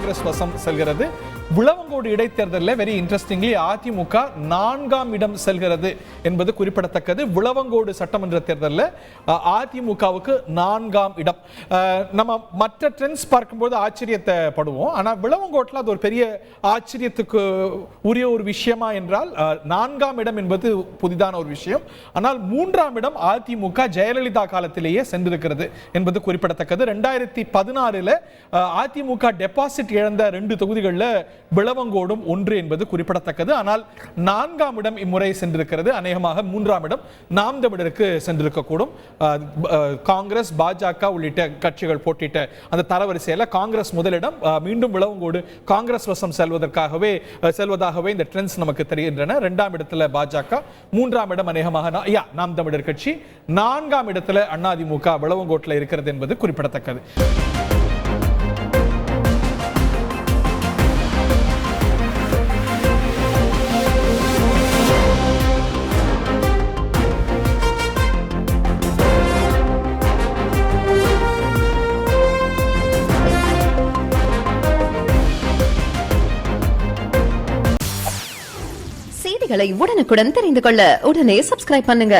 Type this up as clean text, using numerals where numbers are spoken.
காங்கிரஸ் வசம் செல்கிறது. விளவங்கோடு இடைத்தேர்தலில் வெரி இன்ட்ரெஸ்டிங்லி அதிமுக 4ஆம் இடம் செல்கிறது என்பது குறிப்பிடத்தக்கது. விளவங்கோடு சட்டமன்ற தேர்தலில் அதிமுகவுக்கு 4ஆம் இடம். நம்ம மற்ற ட்ரெண்ட்ஸ் பார்க்கும்போது ஆச்சரியத்தை படுவோம். ஆனால் விளவங்கோட்டில் அது ஒரு பெரிய ஆச்சரியத்துக்கு உரிய ஒரு விஷயமா என்றால் 4ஆம் இடம் என்பது புதிதான ஒரு விஷயம். ஆனால் 3ஆம் இடம் அதிமுக ஜெயலலிதா காலத்திலேயே சென்றிருக்கிறது என்பது குறிப்பிடத்தக்கது. 2016 அதிமுக டெபாசிட் இழந்த 2 தொகுதிகளில் விளவங்கோடும் ஒன்று என்பது குறிப்பிடத்தக்கது. ஆனால் 4ஆம் இடம் இம்முறை சென்றிருக்கிறது. அநேகமாக 3ஆம் இடம் நாம் தமிழருக்கு சென்றிருக்கக்கூடும். காங்கிரஸ், பாஜக உள்ளிட்ட கட்சிகள் போட்டிட்ட அந்த தரவரிசையில் காங்கிரஸ் முதலிடம், மீண்டும் விளவங்கோடு காங்கிரஸ் வசம் செல்வதாகவே இந்த ட்ரெண்ட்ஸ் நமக்கு தெரிகின்றன. 2ஆம் இடத்துல பாஜக, 3ஆம் இடம் அநேகமாக நாம் தமிழர் கட்சி, 4ஆம் இடத்துல அதிமுக விளவங்கோட்டில் இருக்கிறது என்பது குறிப்பிடத்தக்கது. செய்திகளை உடனுக்குடன் தெரிந்து கொள்ள உடனே சப்ஸ்கிரைப் பண்ணுங்க.